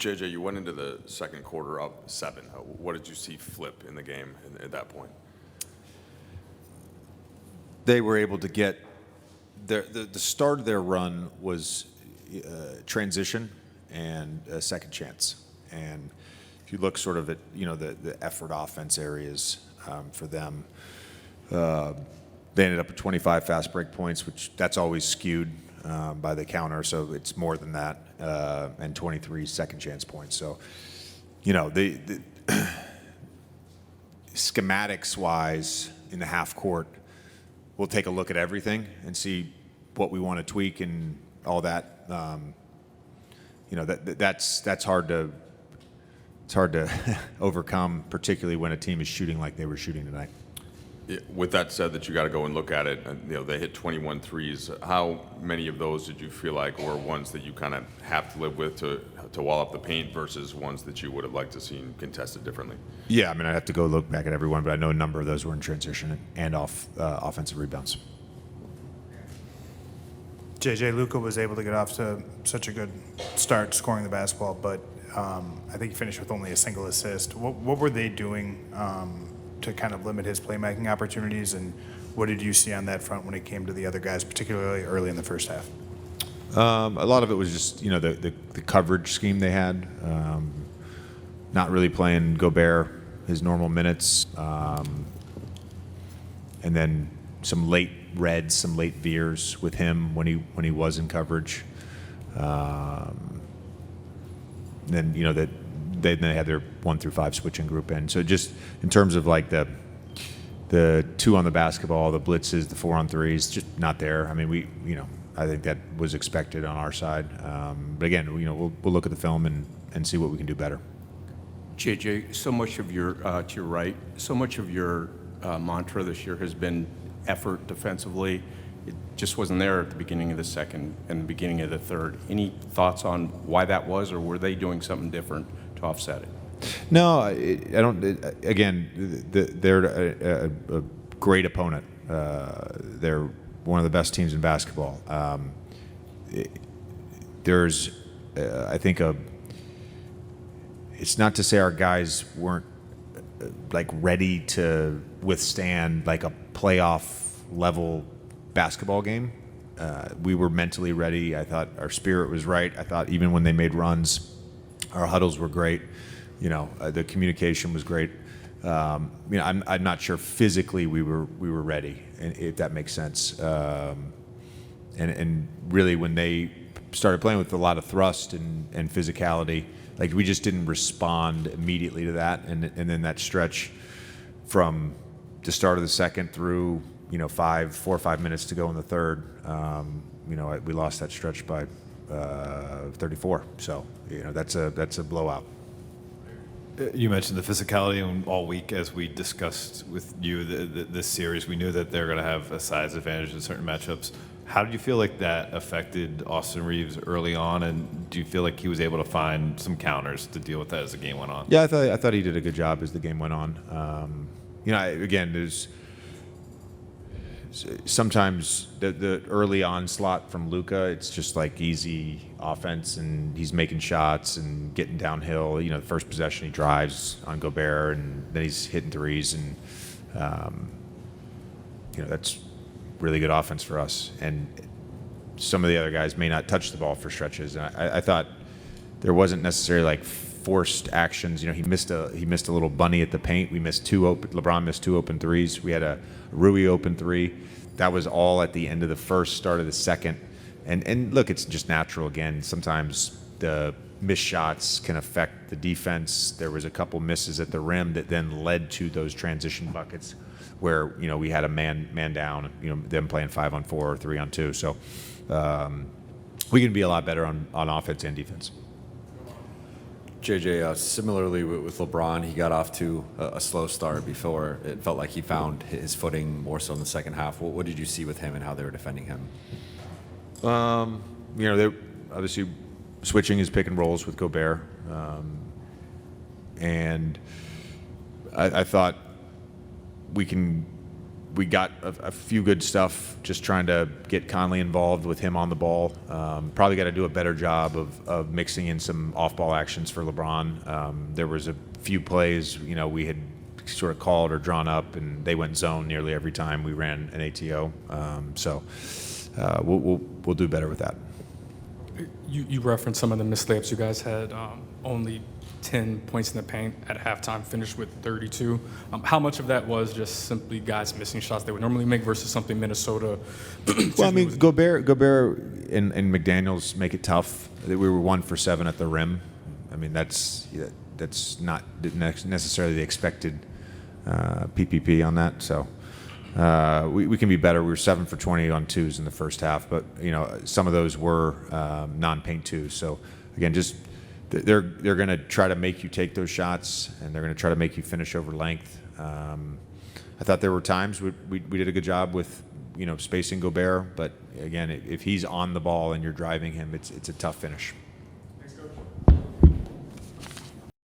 JJ, you went into the second quarter up 7. What did you see flip in the game at that point? They were able to get the start of their run was transition and a second chance. And if you look sort of at the effort offense areas for them, they ended up with 25 fast break points, which that's always skewed by the counter, so it's more than that, and 23 second chance points. So, the schematics wise in the half court, we'll take a look at everything and see what we want to tweak and all that. That's hard to overcome, particularly when a team is shooting like they were shooting tonight. With that said, that you got to go and look at it, and they hit 21 threes. How many of those did you feel like were ones that you kind of have to live with to wall up the paint versus ones that you would have liked to see contested differently? Yeah, I mean, I'd have to go look back at every one, but I know a number of those were in transition and off offensive rebounds. JJ, Luka was able to get off to such a good start scoring the basketball, but I think he finished with only a single assist. What were they doing to kind of limit his playmaking opportunities, and what did you see on that front when it came to the other guys, particularly early in the first half? A lot of it was just the coverage scheme they had, not really playing Gobert his normal minutes, and then some late reds, some late veers with him when he was in coverage. Then that. They had their 1 through 5 switching group in. So just in terms of like the 2 on the basketball, the blitzes, the 4 on 3s, just not there. I mean, I think that was expected on our side. But again, we'll look at the film and see what we can do better. JJ, so much of your to your right, so much of your mantra this year has been effort defensively. It just wasn't there at the beginning of the second and the beginning of the third. Any thoughts on why that was, or were they doing something different to offset it? No, I don't. Again, they're a great opponent. They're one of the best teams in basketball. There's, I think, it's not to say our guys weren't like ready to withstand like a playoff level basketball game. We were mentally ready. I thought our spirit was right. I thought even when they made runs, our huddles were great. The communication was great. I'm not sure physically we were ready, if that makes sense. And really, when they started playing with a lot of thrust and physicality, like we just didn't respond immediately to that. And then that stretch from the start of the second through 4 or 5 minutes to go in the third, we lost that stretch by 34. So that's a blowout. You mentioned the physicality, and all week as we discussed with you this series, we knew that they're going to have a size advantage in certain matchups. How did you feel like that affected Austin Reeves early on, and do you feel like he was able to find some counters to deal with that as the game went on? Yeah, I thought he did a good job as the game went on. Again, there's sometimes the early onslaught from Luka, it's just like easy offense, and he's making shots and getting downhill. The first possession he drives on Gobert, and then he's hitting threes, and that's really good offense for us. And some of the other guys may not touch the ball for stretches. And I thought there wasn't necessarily like forced actions. He missed a little bunny at the paint. We missed LeBron missed 2 open threes. We had a Rui open 3. That was all at the end of the first, start of the second. And look, it's just natural again. Sometimes the missed shots can affect the defense. There was a couple misses at the rim that then led to those transition buckets where, we had a man down, them playing 5-on-4 or 3-on-2. So we can be a lot better on offense and defense. JJ, similarly with LeBron, he got off to a slow start before it felt like he found his footing more so in the second half. What did you see with him and how they were defending him? They're obviously switching his pick and rolls with Gobert. And I thought we can we got a few good stuff just trying to get Conley involved with him on the ball. Probably got to do a better job of mixing in some off-ball actions for LeBron. There was a few plays, we had sort of called or drawn up, and they went zone nearly every time we ran an ATO. We'll do better with that. You referenced some of the missed layups you guys had. Only 10 points in the paint at halftime, finished with 32. How much of that was just simply guys missing shots they would normally make versus something Minnesota? Well, I mean, Gobert and McDaniels make it tough. We were 1 for 7 at the rim. I mean, that's not necessarily the expected PPP on that. So we can be better. We were 7 for 20 on twos in the first half, but some of those were non-paint twos. So again, just they're going to try to make you take those shots, and they're going to try to make you finish over length. I thought there were times we did a good job with spacing Gobert, but again, if he's on the ball and you're driving him, it's a tough finish.